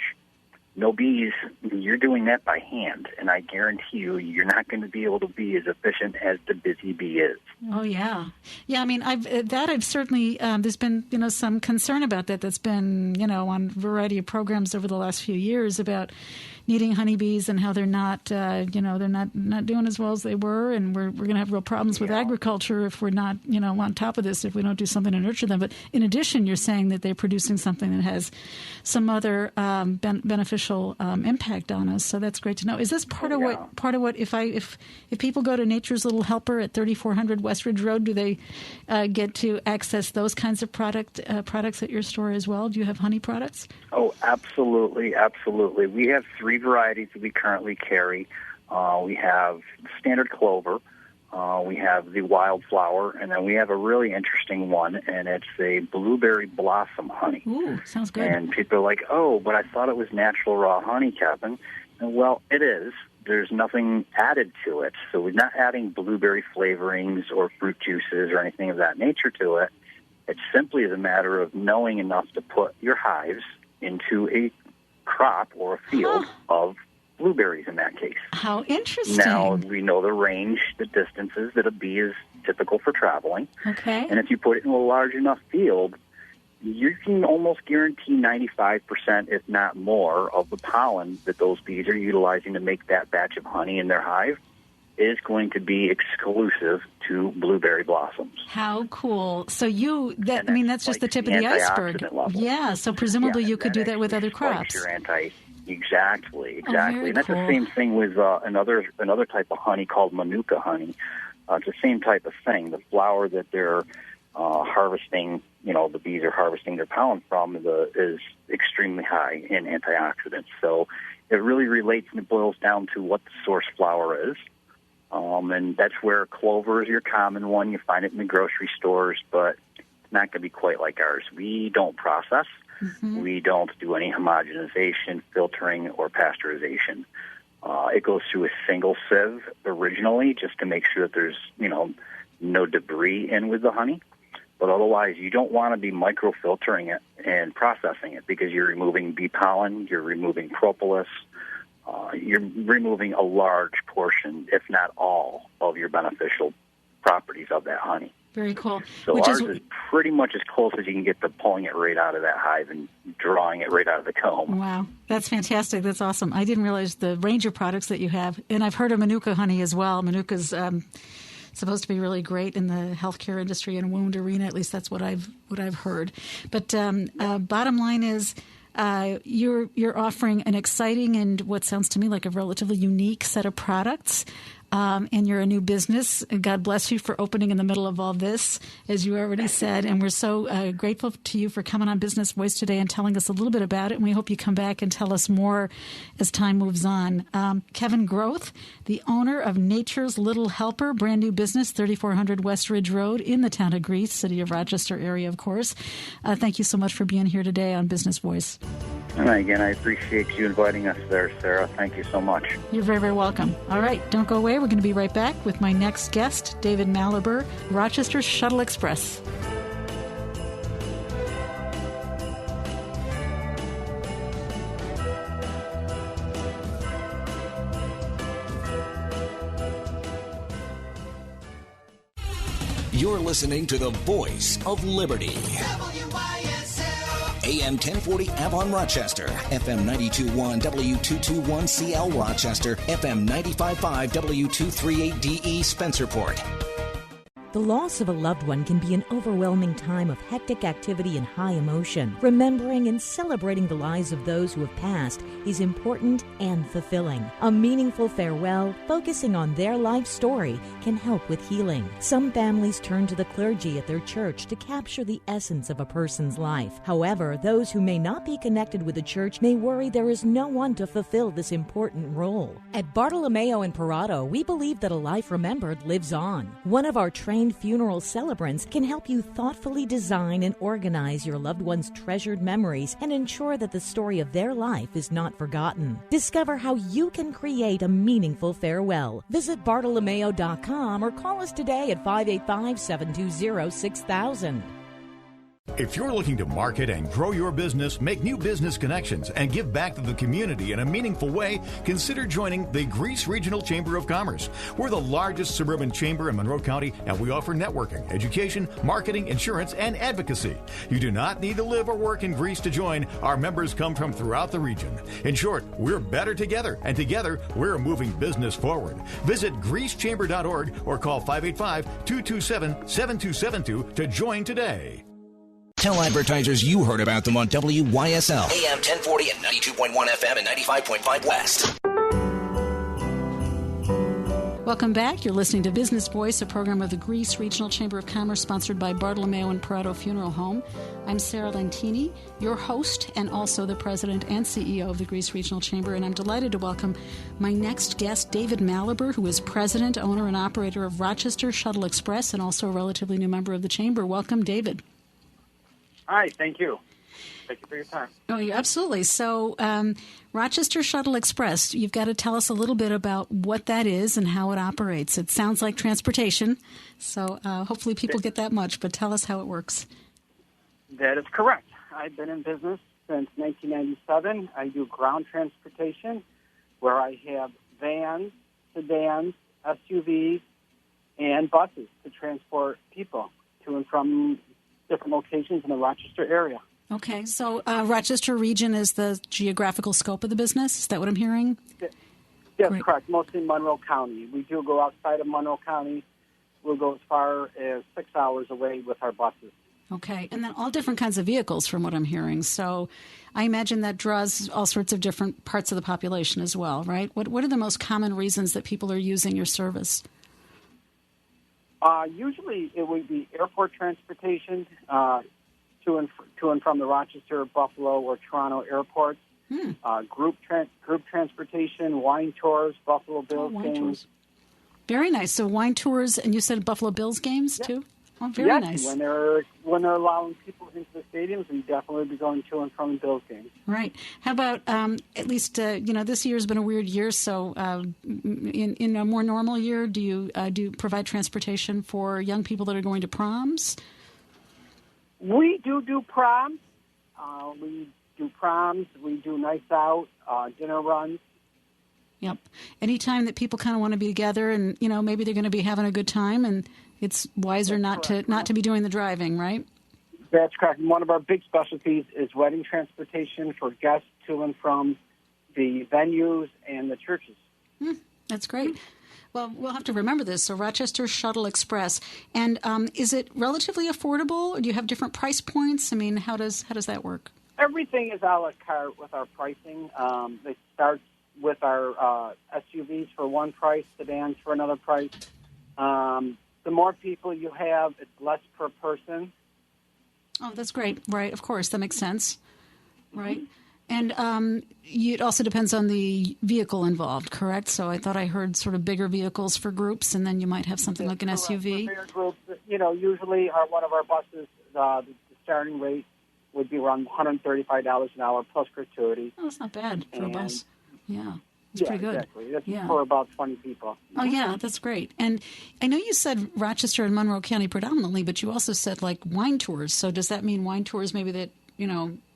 No bees, you're doing that by hand, and I guarantee you're not going to be able to be as efficient as the busy bee is. Oh, yeah. Yeah, I mean, I've certainly, there's been, some concern about that that's been, on a variety of programs over the last few years about needing honeybees and how they're not, they're not doing as well as they were, and we're going to have real problems with agriculture if we're not, on top of this, if we don't do something to nurture them. But in addition, you're saying that they're producing something that has some other beneficial impact on us. So that's great to know. Is this part of what if people go to Nature's Little Helper at 3400 Westridge Road, do they get to access those kinds of products at your store as well? Do you have honey products? Oh, absolutely, absolutely. We have 3 varieties that we currently carry. We have standard clover, we have the wildflower, and then we have a really interesting one, and it's a blueberry blossom honey. Ooh, sounds good. And people are like, oh, but I thought it was natural raw honey, Kevin. And, well, it is. There's nothing added to it. So we're not adding blueberry flavorings or fruit juices or anything of that nature to it. It simply is a matter of knowing enough to put your hives into a crop or a field of blueberries in that case. How interesting. Now, we know the range, the distances that a bee is typical for traveling. Okay. And if you put it in a large enough field, you can almost guarantee 95%, if not more, of the pollen that those bees are utilizing to make that batch of honey in their hive is going to be exclusive to blueberry blossoms. How cool. So that's just the tip of the iceberg. Level. Yeah, so presumably you could do that with other crops. Exactly. Oh, and that's cool. the same thing with another type of honey called Manuka honey. It's the same type of thing. The flower that they're harvesting, the bees are harvesting their pollen from is extremely high in antioxidants. So it really relates and it boils down to what the source flower is. And that's where clover is your common one. You find it in the grocery stores, but it's not going to be quite like ours. We don't process. Mm-hmm. We don't do any homogenization, filtering, or pasteurization. It goes through a single sieve originally just to make sure that there's, no debris in with the honey. But otherwise, you don't want to be microfiltering it and processing it because you're removing bee pollen, you're removing propolis, you're removing a large portion, if not all, of your beneficial properties of that honey. Very cool. So Which ours is pretty much as close as you can get to pulling it right out of that hive and drawing it right out of the comb. Wow, that's fantastic. That's awesome. I didn't realize the range of products that you have. And I've heard of Manuka honey as well. Manuka's supposed to be really great in the healthcare industry and wound arena. At least that's what I've heard. But bottom line is, you're offering an exciting and what sounds to me like a relatively unique set of products. And you're a new business. And God bless you for opening in the middle of all this, as you already said. And we're so grateful to you for coming on Business Voice today and telling us a little bit about it. And we hope you come back and tell us more as time moves on. Kevin Groth, the owner of Nature's Little Helper, brand new business, 3400 West Ridge Road in the town of Greece, city of Rochester area, of course. Thank you so much for being here today on Business Voice. And again, I appreciate you inviting us there, Sarah. Thank you so much. You're very, very welcome. All right, don't go away. We're going to be right back with my next guest, David Mallaber, Rochester Shuttle Express. You're listening to the voice of liberty. WYSL. AM 1040 Avon Rochester, FM 92.1 W221 CL Rochester, FM 95.5 W238DE Spencerport. The loss of a loved one can be an overwhelming time of hectic activity and high emotion. Remembering and celebrating the lives of those who have passed is important and fulfilling. A meaningful farewell, focusing on their life story, can help with healing. Some families turn to the clergy at their church to capture the essence of a person's life. However, those who may not be connected with the church may worry there is no one to fulfill this important role. At Bartolomeo and Parado, we believe that a life remembered lives on. One of our trained funeral celebrants can help you thoughtfully design and organize your loved one's treasured memories and ensure that the story of their life is not forgotten. Discover how you can create a meaningful farewell. Visit Bartolomeo.com or call us today at 585-720-6000. If you're looking to market and grow your business, make new business connections, and give back to the community in a meaningful way, consider joining the Greece Regional Chamber of Commerce. We're the largest suburban chamber in Monroe County, and we offer networking, education, marketing, insurance, and advocacy. You do not need to live or work in Greece to join. Our members come from throughout the region. In short, we're better together, and together, we're moving business forward. Visit greecechamber.org or call 585-227-7272 to join today. Tell advertisers you heard about them on WYSL. AM 1040 and 92.1 FM and 95.5 West. Welcome back. You're listening to Business Voice, a program of the Greece Regional Chamber of Commerce sponsored by Bartolomeo and Parado Funeral Home. I'm Sarah Lentini, your host and also the president and CEO of the Greece Regional Chamber, and I'm delighted to welcome my next guest, David Mallaber, who is president, owner, and operator of Rochester Shuttle Express and also a relatively new member of the chamber. Welcome, David. Hi, thank you. Thank you for your time. Oh, yeah, absolutely. So, Rochester Shuttle Express, you've got to tell us a little bit about what that is and how it operates. It sounds like transportation, so hopefully people get that much, but tell us how it works. That is correct. I've been in business since 1997. I do ground transportation, where I have vans, sedans, SUVs, and buses to transport people to and from different locations in the Rochester area. Okay, so Rochester region is the geographical scope of the business? Is that what I'm hearing? Yes, correct. Mostly Monroe County. We do go outside of Monroe County. We'll go as far as 6 hours away with our buses. Okay, and then all different kinds of vehicles from what I'm hearing. So I imagine that draws all sorts of different parts of the population as well, right? What are the most common reasons that people are using your service? Usually it would be airport transportation to and from the Rochester, Buffalo, or Toronto airports. Group transportation, wine tours, Buffalo Bills games. Tours. Very nice. So wine tours, and you said Buffalo Bills games too? Oh, very nice. When they're allowing people into the stadiums, we definitely be going to and from the Bills games. Right. How about at least this year has been a weird year. So in a more normal year, do you provide transportation for young people that are going to proms? We do proms. We do proms. We do nights out, dinner runs. Yep. Anytime that people kind of want to be together and maybe they're going to be having a good time and it's wiser not to be doing the driving, right? That's correct. And one of our big specialties is wedding transportation for guests to and from the venues and the churches. That's great. Well, we'll have to remember this. So Rochester Shuttle Express. And is it relatively affordable, or do you have different price points? I mean, how does that work? Everything is a la carte with our pricing. It starts with our SUVs for one price, sedans for another price. The more people you have, it's less per person. Oh, that's great. Right, of course. That makes sense. Right. And it also depends on the vehicle involved, correct? So I thought I heard sort of bigger vehicles for groups, and then you might have something like an SUV. For bigger groups, usually one of our buses, the starting rate would be around $135 an hour plus gratuity. Oh, that's not bad for a bus. Yeah. It's pretty good. Exactly. That's for about 20 people. Oh, yeah, that's great. And I know you said Rochester and Monroe County predominantly, but you also said like wine tours. So does that mean wine tours maybe that,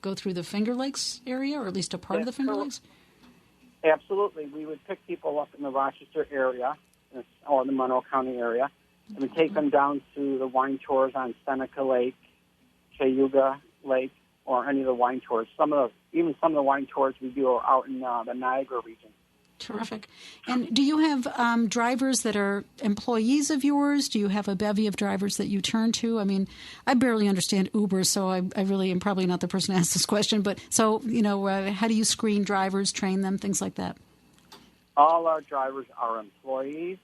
go through the Finger Lakes area, or at least a part of the Finger Lakes? Absolutely. We would pick people up in the Rochester area or the Monroe County area, and we take them down to the wine tours on Seneca Lake, Cayuga Lake, or any of the wine tours. Some of the wine tours we do are out in the Niagara region. Terrific. And do you have drivers that are employees of yours? Do you have a bevy of drivers that you turn to? I mean, I barely understand Uber, so I really am probably not the person to ask this question. But so, how do you screen drivers, train them, things like that? All our drivers are employees.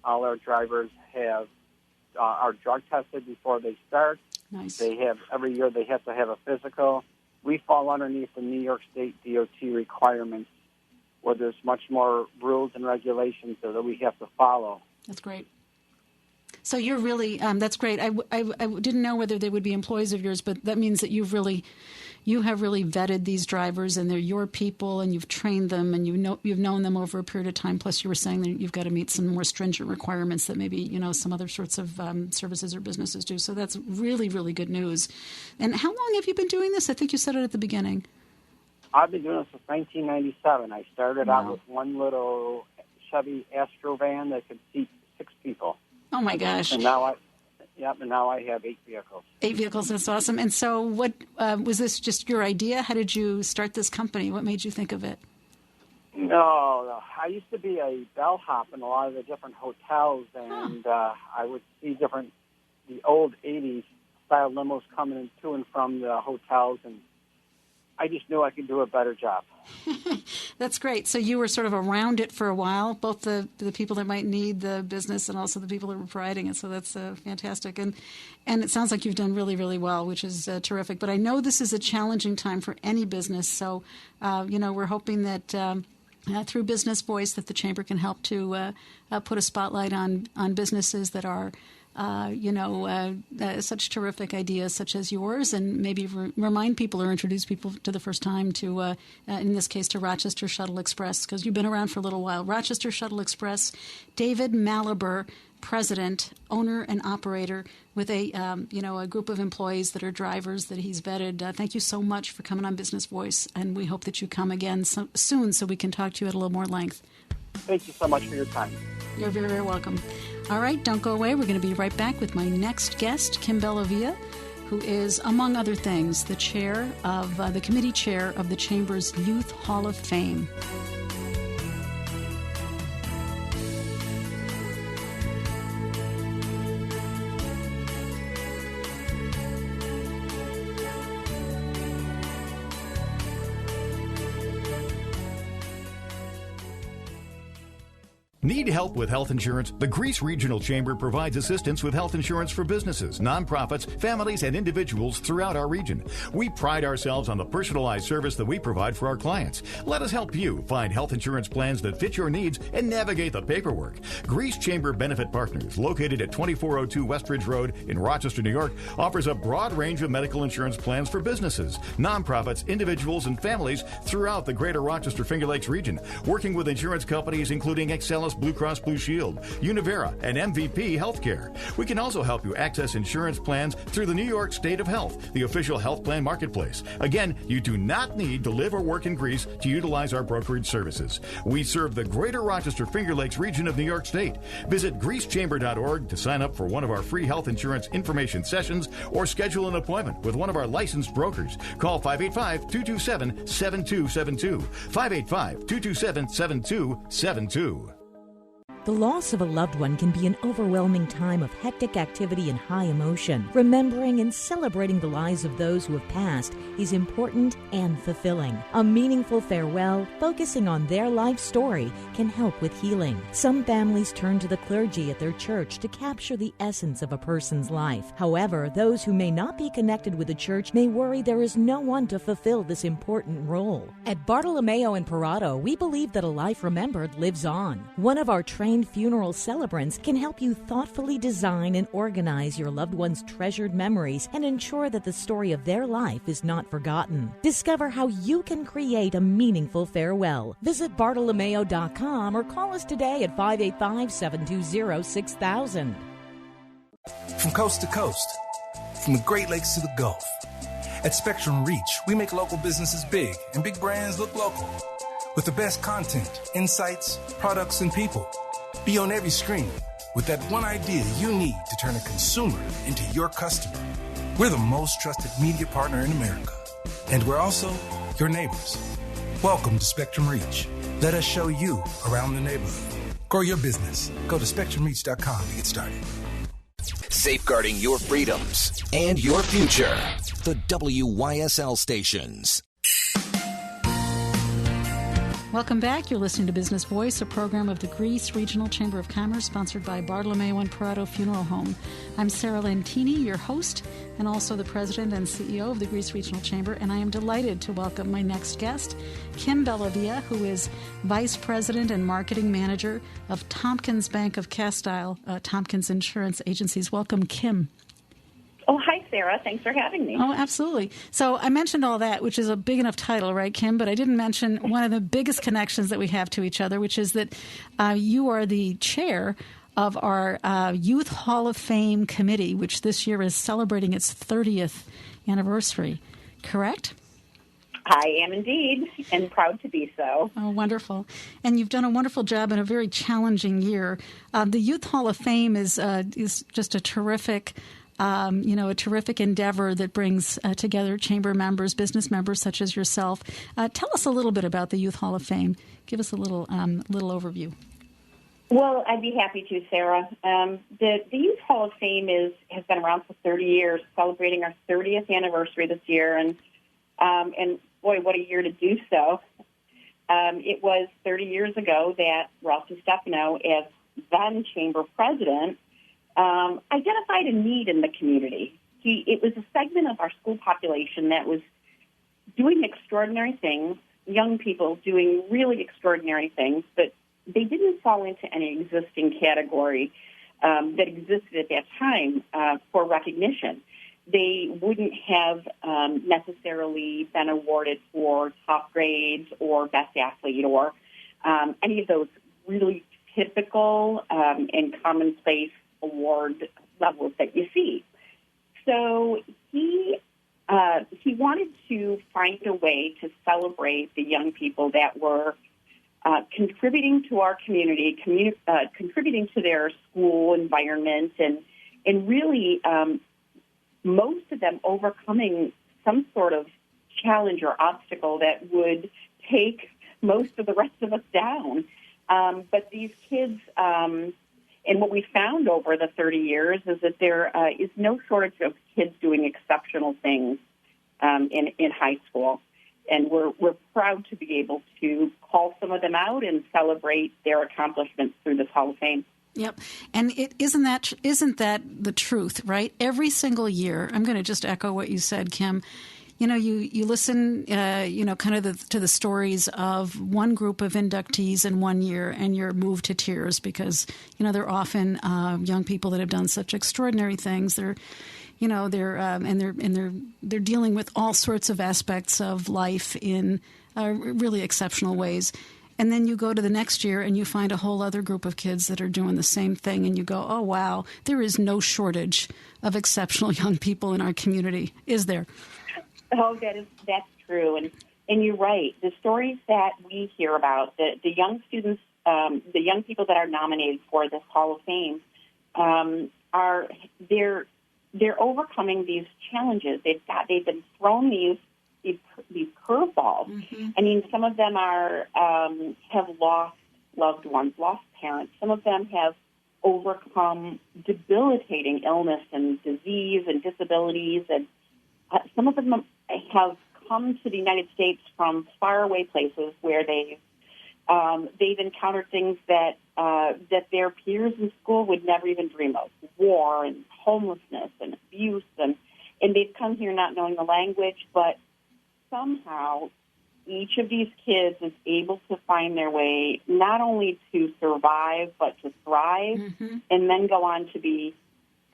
All our drivers are drug tested before they start. Nice. Every year they have to have a physical. We fall underneath the New York State DOT requirements, where there's much more rules and regulations that we have to follow. That's great. So you're really that's great. I didn't know whether they would be employees of yours, but that means that you have really vetted these drivers, and they're your people, and you've trained them, and you've known them over a period of time. Plus, you were saying that you've got to meet some more stringent requirements that maybe some other sorts of services or businesses do. So that's really, really good news. And how long have you been doing this? I think you said it at the beginning. I've been doing this since 1997. I started out with one little Chevy Astro van that could seat 6 people. Oh my gosh! And now I have 8 vehicles. 8 vehicles. That's awesome. And so, what was this? Just your idea? How did you start this company? What made you think of it? No, I used to be a bellhop in a lot of the different hotels, and I would see the old 80s style limos coming to and from the hotels, and I just knew I could do a better job. That's great. So you were sort of around it for a while, both the people that might need the business and also the people that were providing it. So that's fantastic. And it sounds like you've done really, really well, which is terrific. But I know this is a challenging time for any business. So, we're hoping that through Business Voice that the Chamber can help to put a spotlight on businesses that are such terrific ideas such as yours, and maybe remind people or introduce people to the first time to, in this case, to Rochester Shuttle Express, because you've been around for a little while. Rochester Shuttle Express, David Mallaber, president, owner, and operator, with a group of employees that are drivers that he's vetted. Thank you so much for coming on Business Voice, and we hope that you come again soon so we can talk to you at a little more length. Thank you so much for your time. You're very, very welcome. All right, don't go away. We're going to be right back with my next guest, Kim Bellavia, who is, among other things, the committee chair of the Chamber's Youth Hall of Fame. Need help with health insurance? The Greece Regional Chamber provides assistance with health insurance for businesses, nonprofits, families, and individuals throughout our region. We pride ourselves on the personalized service that we provide for our clients. Let us help you find health insurance plans that fit your needs and navigate the paperwork. Greece Chamber Benefit Partners, located at 2402 Westridge Road in Rochester, New York, offers a broad range of medical insurance plans for businesses, nonprofits, individuals, and families throughout the greater Rochester Finger Lakes region, working with insurance companies including Excellus Blue Cross Blue Shield, Univera, and MVP Healthcare. We can also help you access insurance plans through the New York State of Health, the official health plan marketplace. Again, you do not need to live or work in Greece to utilize our brokerage services. We serve the greater Rochester Finger Lakes region of New York State. Visit greecechamber.org to sign up for one of our free health insurance information sessions or schedule an appointment with one of our licensed brokers. Call 585-227-7272. 585-227-7272. The loss of a loved one can be an overwhelming time of hectic activity and high emotion. Remembering and celebrating the lives of those who have passed is important and fulfilling. A meaningful farewell, focusing on their life story, can help with healing. Some families turn to the clergy at their church to capture the essence of a person's life. However, those who may not be connected with the church may worry there is no one to fulfill this important role. At Bartolomeo and Parado, we believe that a life remembered lives on. One of our trained funeral celebrants can help you thoughtfully design and organize your loved one's treasured memories and ensure that the story of their life is not forgotten. Discover how you can create a meaningful farewell. Visit Bartolomeo.com or call us today at 585-720-6000. From coast to coast, from the Great Lakes to the Gulf. At Spectrum Reach, we make local businesses big and big brands look local. With the best content, insights, products, and people. Be on every screen with that one idea you need to turn a consumer into your customer. We're the most trusted media partner in America. And we're also your neighbors. Welcome to Spectrum Reach. Let us show you around the neighborhood. Grow your business. Go to SpectrumReach.com to get started. Safeguarding your freedoms and your future. The WYSL stations. Welcome back. You're listening to Business Voice, a program of the Greece Regional Chamber of Commerce, sponsored by Bartolomeo and Parado Funeral Home. I'm Sarah Lentini, your host, and also the president and CEO of the Greece Regional Chamber, and I am delighted to welcome my next guest, Kim Bellavia, who is Vice President and Marketing Manager of Tompkins Bank of Castile, Tompkins Insurance Agencies. Welcome, Kim. Oh, hi, Sarah. Thanks for having me. Oh, absolutely. So I mentioned all that, which is a big enough title, right, Kim? But I didn't mention one of the biggest connections that we have to each other, which is that you are the chair of our Youth Hall of Fame committee, which this year is celebrating its 30th anniversary, correct? I am indeed, and proud to be so. Oh, wonderful. And you've done a wonderful job in a very challenging year. The Youth Hall of Fame is just a terrific a terrific endeavor that brings together chamber members, business members such as yourself. Tell us a little bit about the Youth Hall of Fame. Give us a little overview. Well, I'd be happy to, Sarah. The Youth Hall of Fame has been around for 30 years, celebrating our 30th anniversary this year, and boy, what a year to do so. It was 30 years ago that Ralph Stefano, as then chamber president, identified a need in the community. It was a segment of our school population that was doing extraordinary things, young people doing really extraordinary things, but they didn't fall into any existing category that existed at that time for recognition. They wouldn't have necessarily been awarded for top grades or best athlete or any of those really typical and commonplace award levels that you see. So he wanted to find a way to celebrate the young people that were contributing to our community, contributing to their school environment, and really most of them overcoming some sort of challenge or obstacle that would take most of the rest of us down. But these kids, and what we found over the 30 years is that there is no shortage of kids doing exceptional things in high school. And we're proud to be able to call some of them out and celebrate their accomplishments through this Hall of Fame. Yep. And isn't that the truth, right? Every single year, I'm going to just echo what you said, Kim. You know, you listen, kind of to the stories of one group of inductees in one year, and you're moved to tears because, they're often young people that have done such extraordinary things. They're dealing with all sorts of aspects of life in really exceptional ways. And then you go to the next year and you find a whole other group of kids that are doing the same thing, and you go, oh, wow, there is no shortage of exceptional young people in our community, is there? Oh, that's true. And you're right. The stories that we hear about, the young students, the young people that are nominated for this Hall of Fame, they're overcoming these challenges. They've been thrown these curveballs. Mm-hmm. I mean, some of them have lost loved ones, lost parents. Some of them have overcome debilitating illness and disease and disabilities, and some of them have come to the United States from faraway places where they've encountered things that their peers in school would never even dream of: war and homelessness and abuse, and they've come here not knowing the language, but somehow each of these kids is able to find their way not only to survive but to thrive, mm-hmm. and then go on to be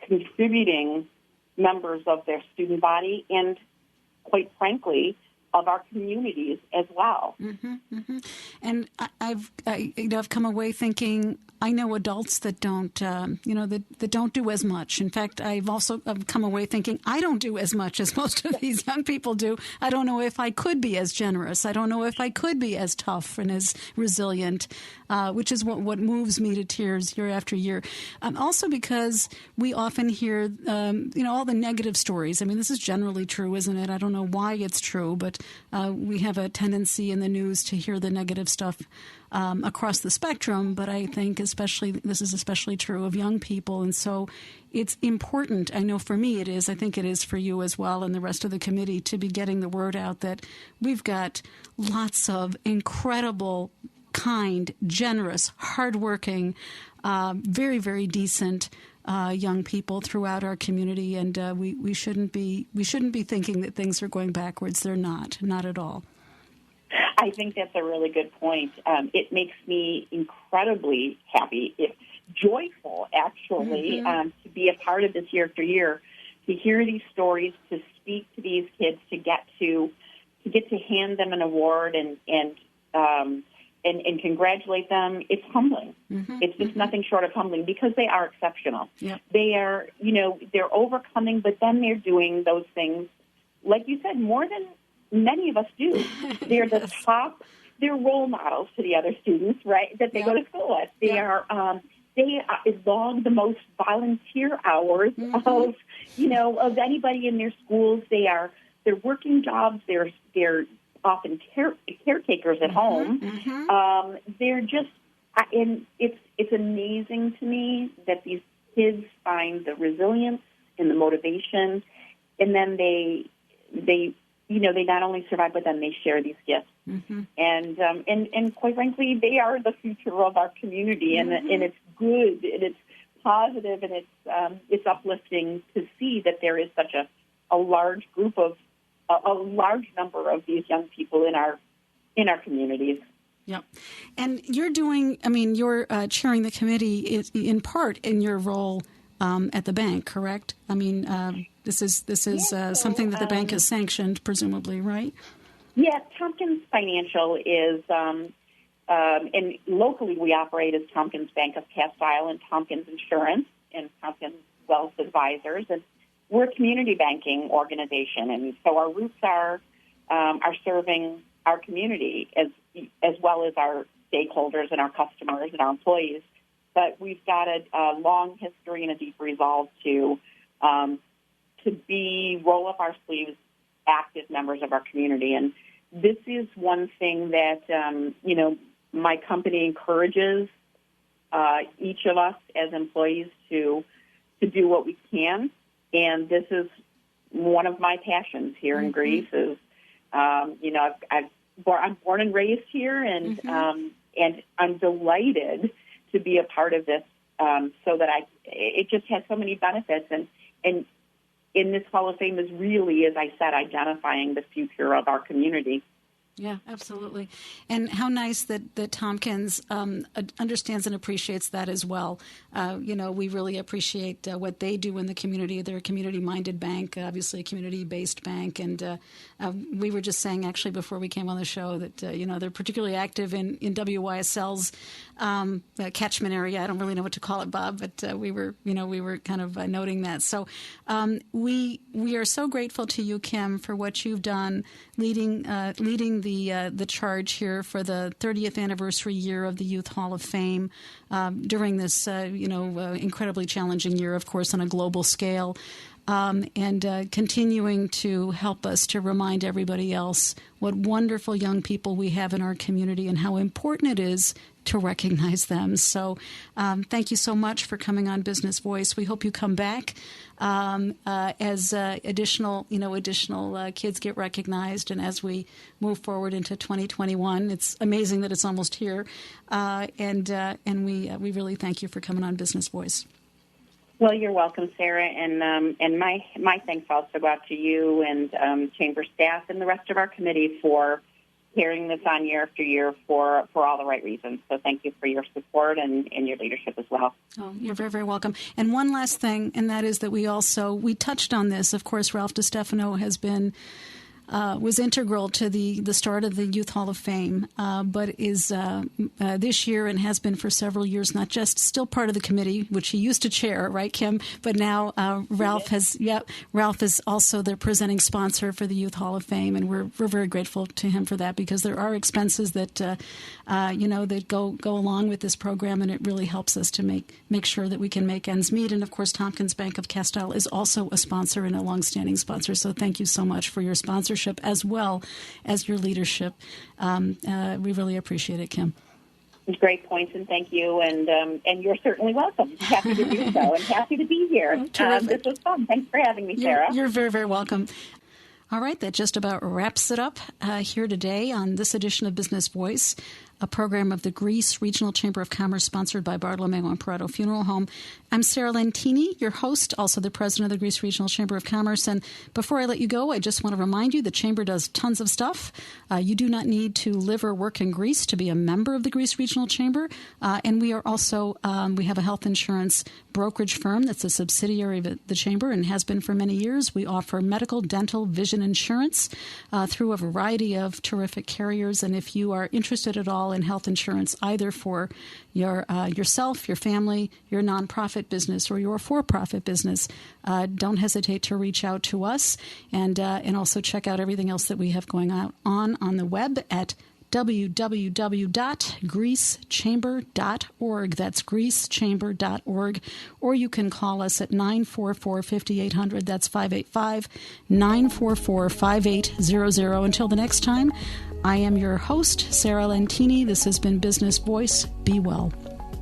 contributing members of their student body and, quite frankly, of our communities as well. Mm-hmm, mm-hmm. And I've come away thinking, I know adults that don't, that don't do as much. In fact, I've come away thinking I don't do as much as most of these young people do. I don't know if I could be as generous. I don't know if I could be as tough and as resilient, which is what moves me to tears year after year. Also because we often hear, all the negative stories. I mean, this is generally true, isn't it? I don't know why it's true, but we have a tendency in the news to hear the negative stuff across the spectrum, but I think this is especially true of young people. And so it's important, I know for me it is, I think it is for you as well and the rest of the committee, to be getting the word out that we've got lots of incredible, kind, generous, hardworking, very, very decent young people throughout our community, and we shouldn't be thinking that things are going backwards. They're not at all. I think that's a really good point. It makes me incredibly happy, joyful, actually, mm-hmm. To be a part of this year after year, to hear these stories, to speak to these kids, to get to hand them an award and congratulate them. It's humbling. Mm-hmm. It's just mm-hmm. nothing short of humbling, because they are exceptional. Yep. They are, they're overcoming, but then they're doing those things, like you said, more than many of us do. They're the top. They're role models to the other students, right? That they go to school with. They are. They log the most volunteer hours mm-hmm. of anybody in their schools. They're working jobs. They're often caretakers at home. Mm-hmm. They're just, and it's amazing to me that these kids find the resilience and the motivation, and then they not only survive, but then they share these gifts. Mm-hmm. And quite frankly, they are the future of our community, and mm-hmm. and it's good, and it's positive, and it's uplifting to see that there is such a large group of a large number of these young people in our communities. Yep. And you're chairing the committee in part in your role at the bank, correct? I mean, this is something that the bank has sanctioned, presumably, right? Yeah, Tompkins Financial is, and locally we operate as Tompkins Bank of Castile and Tompkins Insurance and Tompkins Wealth Advisors, and we're a community banking organization, and so our roots are serving our community as well as our stakeholders and our customers and our employees. But we've got a long history and a deep resolve to roll up our sleeves, active members of our community. And this is one thing that, my company encourages each of us as employees to do what we can. And this is one of my passions here in Greece. Is I'm born and raised here, and and I'm delighted to be a part of this. So that it just has so many benefits, and in this Hall of Fame is really, as I said, identifying the future of our community. Yeah, absolutely. And how nice that Tompkins understands and appreciates that as well. We really appreciate what they do in the community. They're a community-minded bank, obviously a community-based bank. And we were just saying, actually, before we came on the show that, they're particularly active in WYSL's catchment area. I don't really know what to call it, Bob, but we were kind of noting that. So we are so grateful to you, Kim, for what you've done leading the charge here for the 30th anniversary year of the Youth Hall of Fame during this incredibly challenging year, of course, on a global scale. And continuing to help us to remind everybody else what wonderful young people we have in our community and how important it is to recognize them. So thank you so much for coming on Business Voice. We hope you come back as additional kids get recognized, and as we move forward into 2021. It's amazing that it's almost here, and we really thank you for coming on Business Voice. Well, you're welcome, Sarah, and my thanks also go out to you and Chamber staff and the rest of our committee for carrying this on year after year for all the right reasons. So thank you for your support and your leadership as well. Oh, you're very, very welcome. And one last thing, and that is that we touched on this. Of course, Ralph DiStefano has been was integral to the start of the Youth Hall of Fame, but is this year and has been for several years not just still part of the committee, which he used to chair, right, Kim? But now Ralph is also the presenting sponsor for the Youth Hall of Fame, and we're very grateful to him for that, because there are expenses that that go along with this program, and it really helps us to make sure that we can make ends meet. And of course, Tompkins Bank of Castile is also a sponsor and a longstanding sponsor. So thank you so much for your sponsorship as well as your leadership. We really appreciate it, Kim. Great points, and thank you, and you're certainly welcome. Happy to do so, and happy to be here. This was fun. Thanks for having me, Sarah. You're very, very welcome. All right, that just about wraps it up here today on this edition of Business Voice, a program of the Greece Regional Chamber of Commerce sponsored by Bartolomeo and Parado Funeral Home. I'm Sarah Lentini, your host, also the president of the Greece Regional Chamber of Commerce. And before I let you go, I just want to remind you the Chamber does tons of stuff. You do not need to live or work in Greece to be a member of the Greece Regional Chamber. And we are also, we have a health insurance brokerage firm that's a subsidiary of the Chamber and has been for many years. We offer medical, dental, vision insurance through a variety of terrific carriers. And if you are interested at all in health insurance, either for yourself, your family, your nonprofit business, or your for-profit business, don't hesitate to reach out to us, and also check out everything else that we have going on the web at www.greecechamber.org. That's greecechamber.org. Or you can call us at 944-5800. That's 585-944-5800. Until the next time, I am your host, Sarah Lentini. This has been Business Voice. Be well.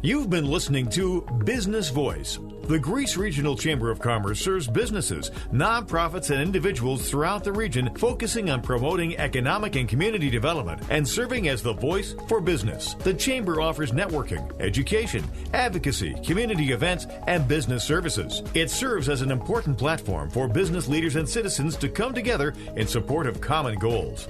You've been listening to Business Voice. The Greece Regional Chamber of Commerce serves businesses, nonprofits, and individuals throughout the region, focusing on promoting economic and community development and serving as the voice for business. The Chamber offers networking, education, advocacy, community events, and business services. It serves as an important platform for business leaders and citizens to come together in support of common goals.